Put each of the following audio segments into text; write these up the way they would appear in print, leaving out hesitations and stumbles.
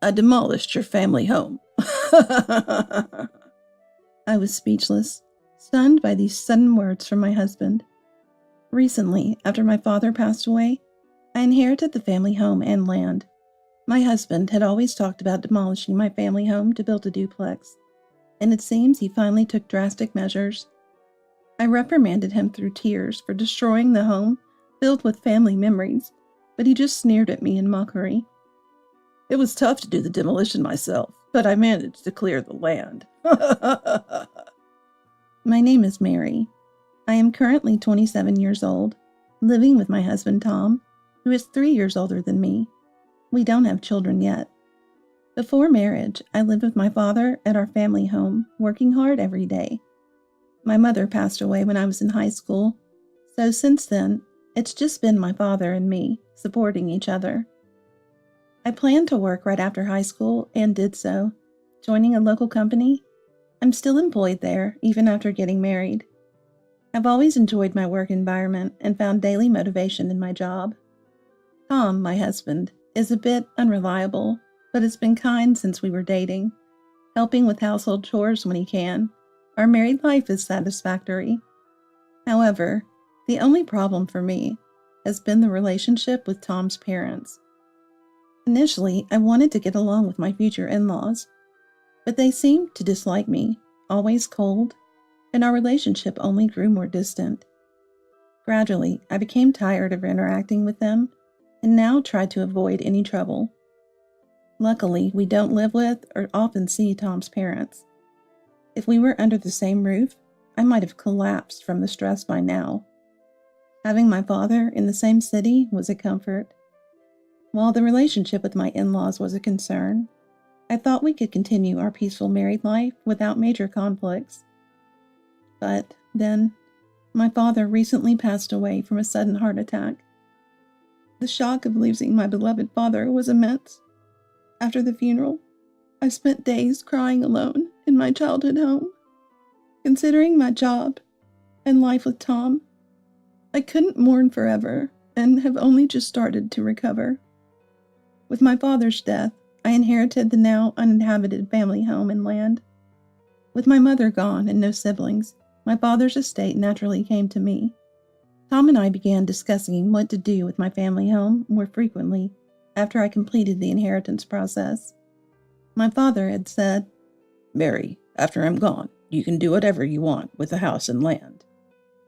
I demolished your family home. I was speechless, stunned by these sudden words from my husband. Recently, after my father passed away, I inherited the family home and land. My husband had always talked about demolishing my family home to build a duplex, and it seems he finally took drastic measures. I reprimanded him through tears for destroying the home filled with family memories, but he just sneered at me in mockery. It was tough to do the demolition myself, but I managed to clear the land. My name is Mary. I am currently 27 years old, living with my husband Tom, who is 3 years older than me. We don't have children yet. Before marriage, I lived with my father at our family home, working hard every day. My mother passed away when I was in high school, so since then, it's just been my father and me, supporting each other. I planned to work right after high school and did so, joining a local company. I'm still employed there, even after getting married. I've always enjoyed my work environment and found daily motivation in my job. Tom, my husband, is a bit unreliable, but has been kind since we were dating, helping with household chores when he can. Our married life is satisfactory. However, the only problem for me has been the relationship with Tom's parents. Initially, I wanted to get along with my future in-laws, but they seemed to dislike me, always cold, and our relationship only grew more distant. Gradually, I became tired of interacting with them and now try to avoid any trouble. Luckily, we don't live with or often see Tom's parents. If we were under the same roof, I might have collapsed from the stress by now. Having my father in the same city was a comfort. While the relationship with my in-laws was a concern, I thought we could continue our peaceful married life without major conflicts. But then, my father recently passed away from a sudden heart attack. The shock of losing my beloved father was immense. After the funeral, I spent days crying alone in my childhood home. Considering my job and life with Tom, I couldn't mourn forever and have only just started to recover. With my father's death, I inherited the now uninhabited family home and land. With my mother gone and no siblings, my father's estate naturally came to me. Tom and I began discussing what to do with my family home more frequently after I completed the inheritance process. My father had said, "Mary, after I'm gone, you can do whatever you want with the house and land,"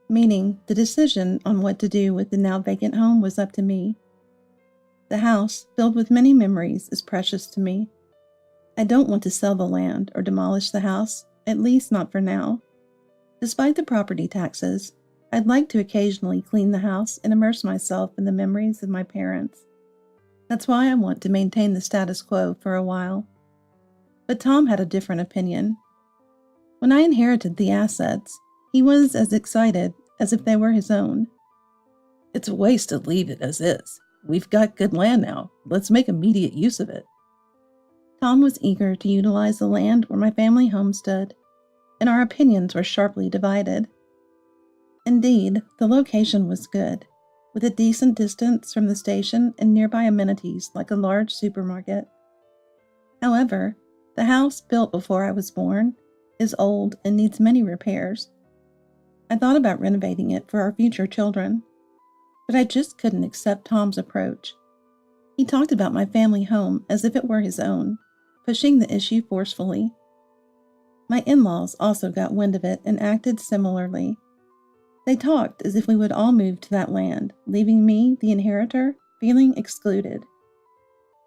meaning the decision on what to do with the now vacant home was up to me. The house, filled with many memories, is precious to me. I don't want to sell the land or demolish the house, at least not for now. Despite the property taxes, I'd like to occasionally clean the house and immerse myself in the memories of my parents. That's why I want to maintain the status quo for a while. But Tom had a different opinion. When I inherited the assets, he was as excited as if they were his own. "It's a waste to leave it as is. We've got good land now. Let's make immediate use of it." Tom was eager to utilize the land where my family home stood, and our opinions were sharply divided. Indeed, the location was good, with a decent distance from the station and nearby amenities like a large supermarket. However, the house built before I was born is old and needs many repairs. I thought about renovating it for our future children, but I just couldn't accept Tom's approach. He talked about my family home as if it were his own, pushing the issue forcefully. My in-laws also got wind of it and acted similarly. They talked as if we would all move to that land, leaving me, the inheritor, feeling excluded.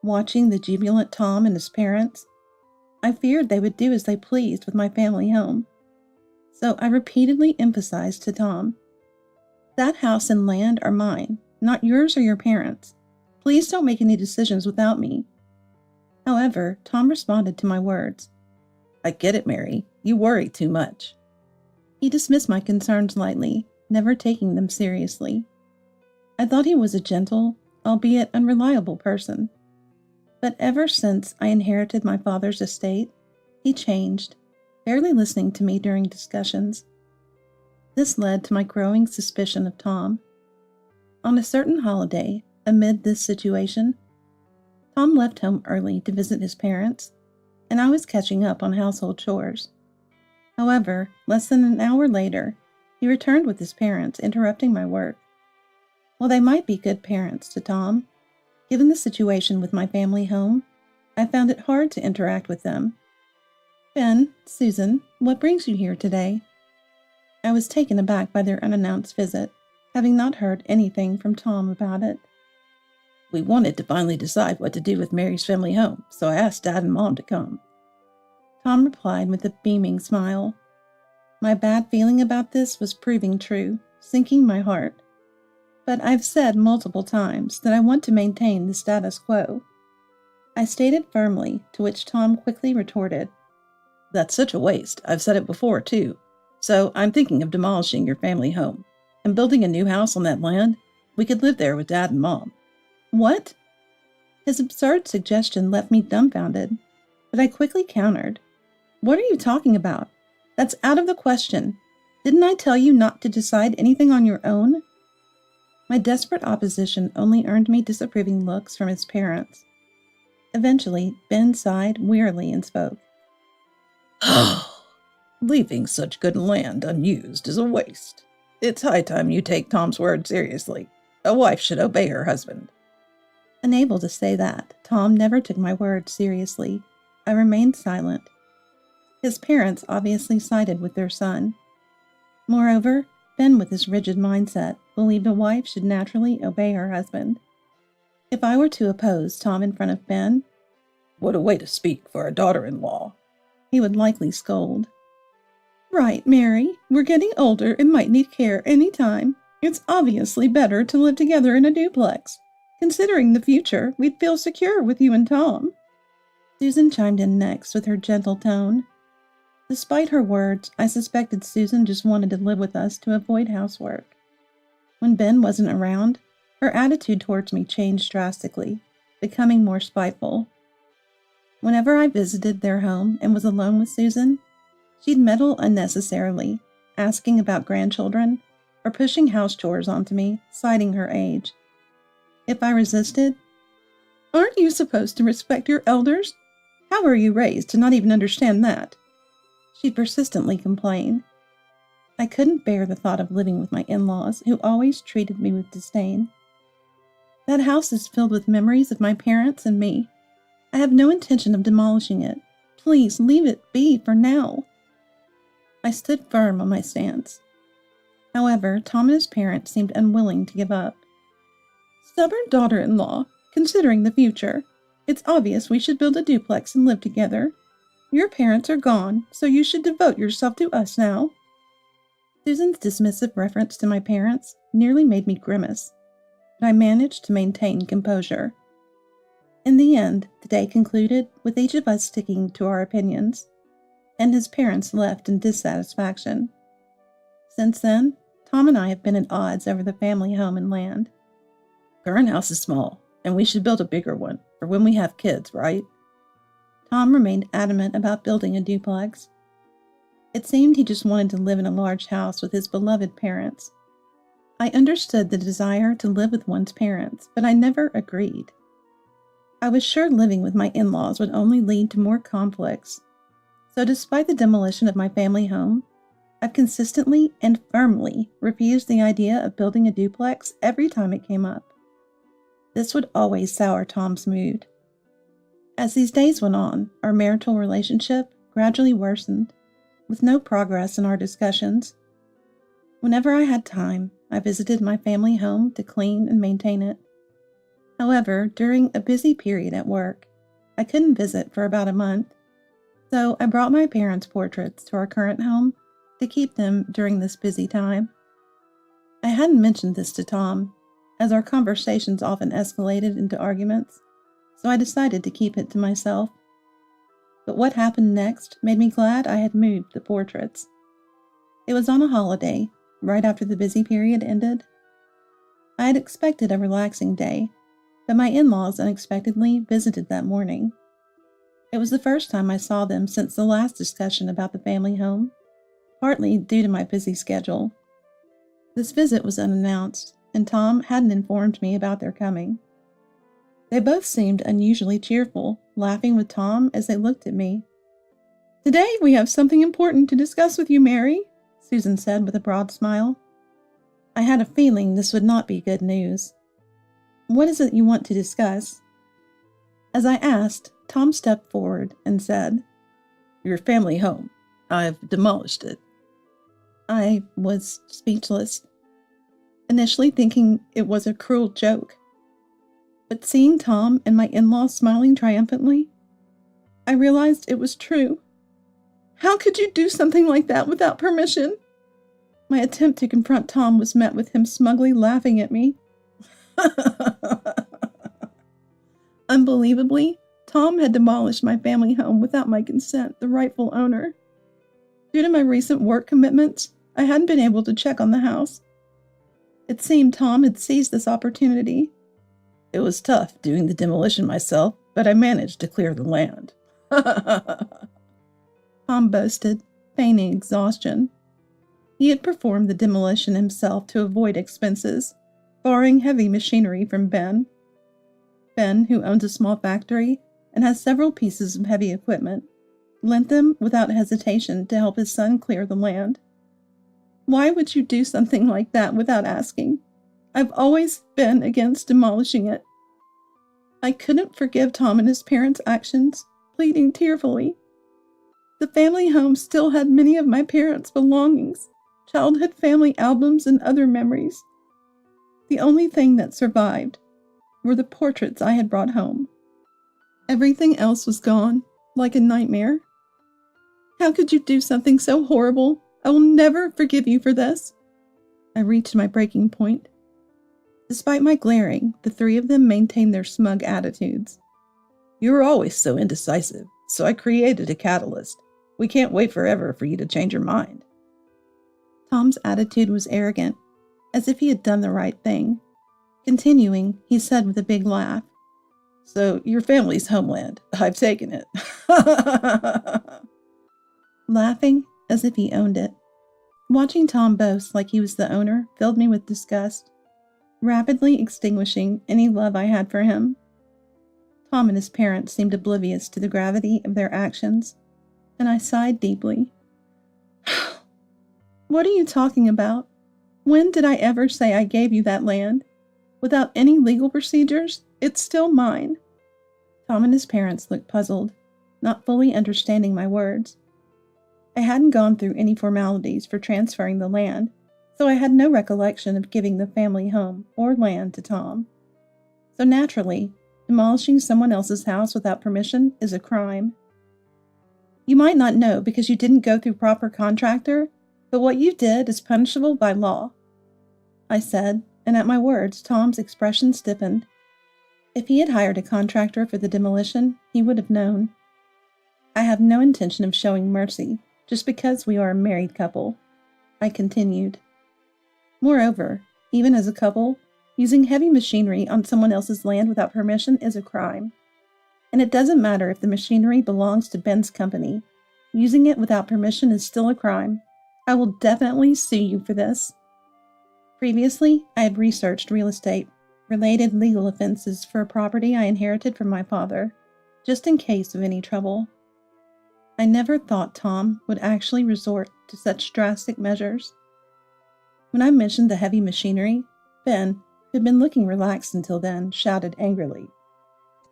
Watching the jubilant Tom and his parents, I feared they would do as they pleased with my family home. So I repeatedly emphasized to Tom, "That house and land are mine, not yours or your parents. Please don't make any decisions without me." However, Tom responded to my words. "I get it, Mary. You worry too much." He dismissed my concerns lightly, never taking them seriously. I thought he was a gentle, albeit unreliable person. But ever since I inherited my father's estate, he changed, barely listening to me during discussions. This led to my growing suspicion of Tom. On a certain holiday, amid this situation, Tom left home early to visit his parents, and I was catching up on household chores. However, less than an hour later, he returned with his parents, interrupting my work. While they might be good parents to Tom, given the situation with my family home, I found it hard to interact with them. "Ben, Susan, what brings you here today?" I was taken aback by their unannounced visit, having not heard anything from Tom about it. "We wanted to finally decide what to do with Mary's family home, so I asked Dad and Mom to come," Tom replied with a beaming smile. My bad feeling about this was proving true, sinking my heart. But I've said multiple times that I want to maintain the status quo. I stated firmly, to which Tom quickly retorted, "That's such a waste. I've said it before, too. So I'm thinking of demolishing your family home and building a new house on that land. We could live there with Dad and Mom." What? His absurd suggestion left me dumbfounded, but I quickly countered. "What are you talking about? That's out of the question. Didn't I tell you not to decide anything on your own?" My desperate opposition only earned me disapproving looks from his parents. Eventually, Ben sighed wearily and spoke. "Leaving such good land unused is a waste. It's high time you take Tom's word seriously. A wife should obey her husband." Unable to say that, Tom never took my words seriously. I remained silent. His parents obviously sided with their son. Moreover, Ben, with his rigid mindset, believed a wife should naturally obey her husband. If I were to oppose Tom in front of Ben, "What a way to speak for a daughter-in-law," he would likely scold. "Right, Mary. We're getting older and might need care any time. It's obviously better to live together in a duplex. Considering the future, we'd feel secure with you and Tom." Susan chimed in next with her gentle tone. Despite her words, I suspected Susan just wanted to live with us to avoid housework. When Ben wasn't around, her attitude towards me changed drastically, becoming more spiteful. Whenever I visited their home and was alone with Susan, she'd meddle unnecessarily, asking about grandchildren or pushing house chores onto me, citing her age. If I resisted, "Aren't you supposed to respect your elders? How were you raised to not even understand that?" she'd persistently complain. I couldn't bear the thought of living with my in-laws, who always treated me with disdain. "That house is filled with memories of my parents and me. I have no intention of demolishing it. Please leave it be for now." I stood firm on my stance. However, Tom and his parents seemed unwilling to give up. "Stubborn daughter-in-law, considering the future. It's obvious we should build a duplex and live together. Your parents are gone, so you should devote yourself to us now." Susan's dismissive reference to my parents nearly made me grimace, but I managed to maintain composure. In the end, the day concluded with each of us sticking to our opinions, and his parents left in dissatisfaction. Since then, Tom and I have been at odds over the family home and land. "Current house is small, and we should build a bigger one for when we have kids, right?" Tom remained adamant about building a duplex. It seemed he just wanted to live in a large house with his beloved parents. I understood the desire to live with one's parents, but I never agreed. I was sure living with my in-laws would only lead to more conflicts. So despite the demolition of my family home, I've consistently and firmly refused the idea of building a duplex every time it came up. This would always sour Tom's mood. As these days went on, our marital relationship gradually worsened, with no progress in our discussions. Whenever I had time, I visited my family home to clean and maintain it. However, during a busy period at work, I couldn't visit for about a month, so I brought my parents' portraits to our current home to keep them during this busy time. I hadn't mentioned this to Tom, as our conversations often escalated into arguments, so I decided to keep it to myself. But what happened next made me glad I had moved the portraits. It was on a holiday, right after the busy period ended. I had expected a relaxing day, but my in-laws unexpectedly visited that morning. It was the first time I saw them since the last discussion about the family home, partly due to my busy schedule. This visit was unannounced, and Tom hadn't informed me about their coming. They both seemed unusually cheerful, laughing with Tom as they looked at me. "Today we have something important to discuss with you, Mary," Susan said with a broad smile. I had a feeling this would not be good news. "What is it you want to discuss?" As I asked, Tom stepped forward and said, "Your family home. I've demolished it." I was speechless, initially thinking it was a cruel joke. But seeing Tom and my in-laws smiling triumphantly, I realized it was true. "How could you do something like that without permission?" My attempt to confront Tom was met with him smugly laughing at me. Unbelievably, Tom had demolished my family home without my consent, the rightful owner. Due to my recent work commitments, I hadn't been able to check on the house. It seemed Tom had seized this opportunity. "It was tough doing the demolition myself, but I managed to clear the land." Tom boasted, feigning exhaustion. He had performed the demolition himself to avoid expenses, borrowing heavy machinery from Ben. Ben, who owns a small factory and has several pieces of heavy equipment, lent them without hesitation to help his son clear the land. Why would you do something like that without asking? I've always been against demolishing it. I couldn't forgive Tom and his parents' actions, pleading tearfully. The family home still had many of my parents' belongings, childhood family albums, and other memories. The only thing that survived were the portraits I had brought home. Everything else was gone, like a nightmare. How could you do something so horrible? I will never forgive you for this. I reached my breaking point. Despite my glaring, the three of them maintained their smug attitudes. "You were always so indecisive, so I created a catalyst. We can't wait forever for you to change your mind." Tom's attitude was arrogant, as if he had done the right thing. Continuing, he said with a big laugh, "So your family's homeland. I've taken it." Laughing as if he owned it. Watching Tom boast like he was the owner filled me with disgust, rapidly extinguishing any love I had for him. Tom and his parents seemed oblivious to the gravity of their actions, and I sighed deeply. "What are you talking about? When did I ever say I gave you that land? Without any legal procedures, it's still mine." Tom and his parents looked puzzled, not fully understanding my words. I hadn't gone through any formalities for transferring the land, so I had no recollection of giving the family home or land to Tom. So naturally, demolishing someone else's house without permission is a crime. "You might not know because you didn't go through proper contractor, but what you did is punishable by law," I said, and at my words, Tom's expression stiffened. If he had hired a contractor for the demolition, he would have known. "I have no intention of showing mercy, just because we are a married couple," I continued. "Moreover, even as a couple, using heavy machinery on someone else's land without permission is a crime. And it doesn't matter if the machinery belongs to Ben's company. Using it without permission is still a crime. I will definitely sue you for this." Previously, I had researched real estate-related legal offenses for a property I inherited from my father, just in case of any trouble. I never thought Tom would actually resort to such drastic measures. When I mentioned the heavy machinery, Ben, who had been looking relaxed until then, shouted angrily,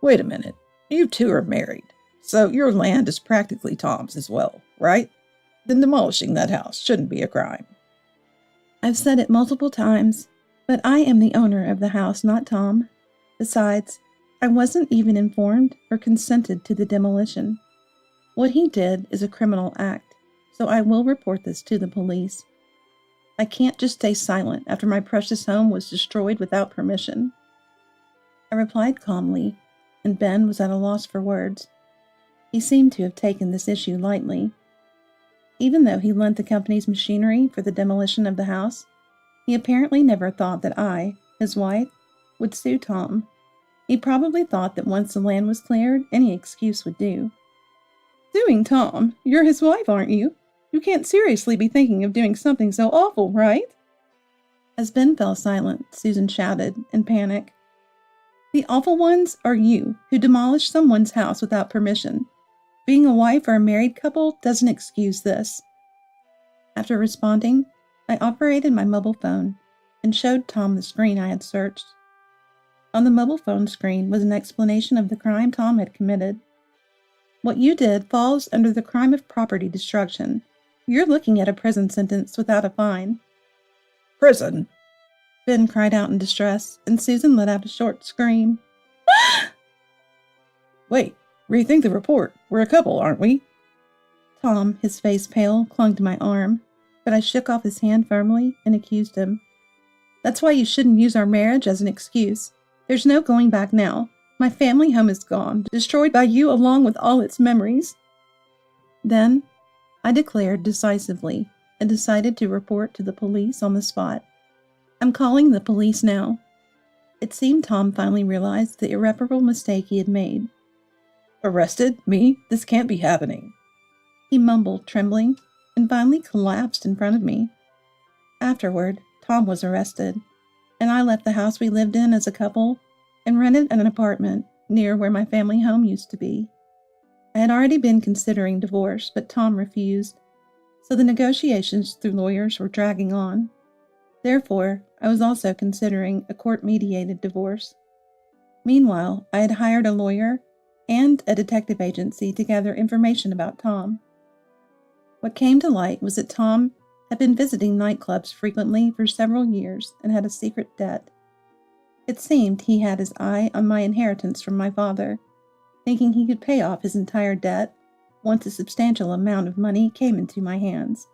"Wait a minute, you two are married, so your land is practically Tom's as well, right? Then demolishing that house shouldn't be a crime." I've said it multiple times, but I am the owner of the house, not Tom. Besides, I wasn't even informed or consented to the demolition. What he did is a criminal act, so I will report this to the police. I can't just stay silent after my precious home was destroyed without permission. I replied calmly, and Ben was at a loss for words. He seemed to have taken this issue lightly. Even though he lent the company's machinery for the demolition of the house, he apparently never thought that I, his wife, would sue Tom. He probably thought that once the land was cleared, any excuse would do. "Suing Tom? You're his wife, aren't you? You can't seriously be thinking of doing something so awful, right?" As Ben fell silent, Susan shouted in panic, The awful ones are you, who demolished someone's house without permission. Being a wife or a married couple doesn't excuse this. After responding, I operated my mobile phone and showed Tom the screen I had searched. On the mobile phone screen was an explanation of the crime Tom had committed. What you did falls under the crime of property destruction. You're looking at a prison sentence without a fine. Prison! Ben cried out in distress, and Susan let out a short scream. Wait, rethink the report. We're a couple, aren't we? Tom, his face pale, clung to my arm, but I shook off his hand firmly and accused him. That's why you shouldn't use our marriage as an excuse. There's no going back now. My family home is gone, destroyed by you along with all its memories. Then, I declared decisively and decided to report to the police on the spot. I'm calling the police now. It seemed Tom finally realized the irreparable mistake he had made. Arrested? Me? This can't be happening. He mumbled, trembling, and finally collapsed in front of me. Afterward, Tom was arrested, and I left the house we lived in as a couple and rented an apartment near where my family home used to be. I had already been considering divorce, but Tom refused, so the negotiations through lawyers were dragging on. Therefore, I was also considering a court-mediated divorce. Meanwhile, I had hired a lawyer and a detective agency to gather information about Tom. What came to light was that Tom had been visiting nightclubs frequently for several years and had a secret debt. It seemed he had his eye on my inheritance from my father, thinking he could pay off his entire debt once a substantial amount of money came into my hands.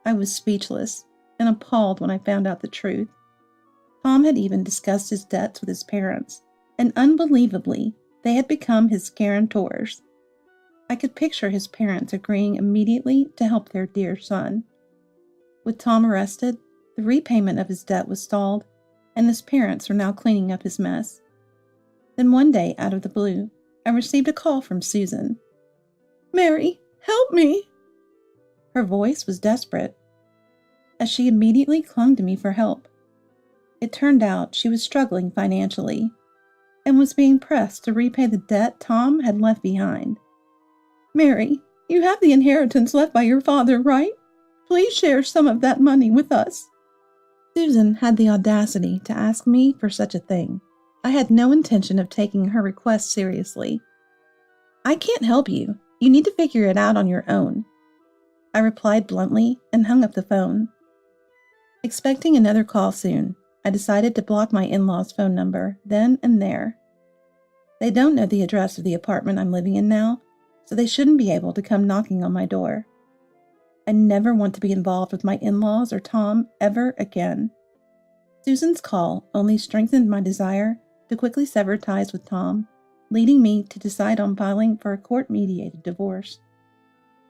I was speechless and appalled when I found out the truth. Tom had even discussed his debts with his parents, and unbelievably, they had become his guarantors. I could picture his parents agreeing immediately to help their dear son. With Tom arrested, the repayment of his debt was stalled, and his parents were now cleaning up his mess. Then one day, out of the blue, I received a call from Susan. "Mary, help me!" Her voice was desperate, as she immediately clung to me for help. It turned out she was struggling financially and was being pressed to repay the debt Tom had left behind. "Mary, you have the inheritance left by your father, right? Please share some of that money with us." Susan had the audacity to ask me for such a thing. I had no intention of taking her request seriously. "I can't help you. You need to figure it out on your own," I replied bluntly and hung up the phone. Expecting another call soon, I decided to block my in-laws' phone number then and there. They don't know the address of the apartment I'm living in now, so they shouldn't be able to come knocking on my door. I never want to be involved with my in-laws or Tom ever again. Susan's call only strengthened my desire to quickly sever ties with Tom, leading me to decide on filing for a court-mediated divorce.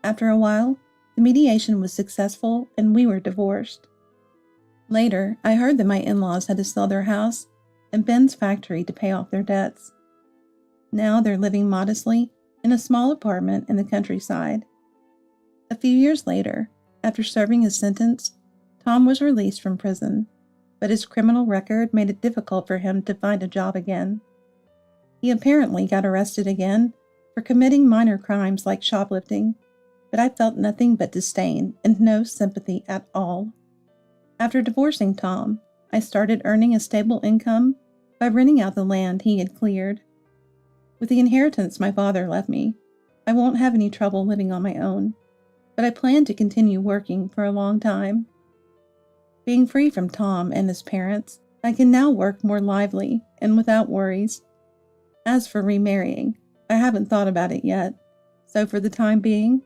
After a while, the mediation was successful and we were divorced. Later, I heard that my in-laws had to sell their house and Ben's factory to pay off their debts. Now they're living modestly in a small apartment in the countryside. A few years later, after serving his sentence, Tom was released from prison, but his criminal record made it difficult for him to find a job again. He apparently got arrested again for committing minor crimes like shoplifting, but I felt nothing but disdain and no sympathy at all. After divorcing Tom, I started earning a stable income by renting out the land he had cleared. With the inheritance my father left me, I won't have any trouble living on my own, but I plan to continue working for a long time. Being free from Tom and his parents, I can now work more lively and without worries. As for remarrying, I haven't thought about it yet, so for the time being,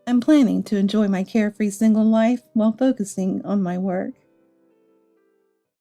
I'm planning to enjoy my carefree single life while focusing on my work.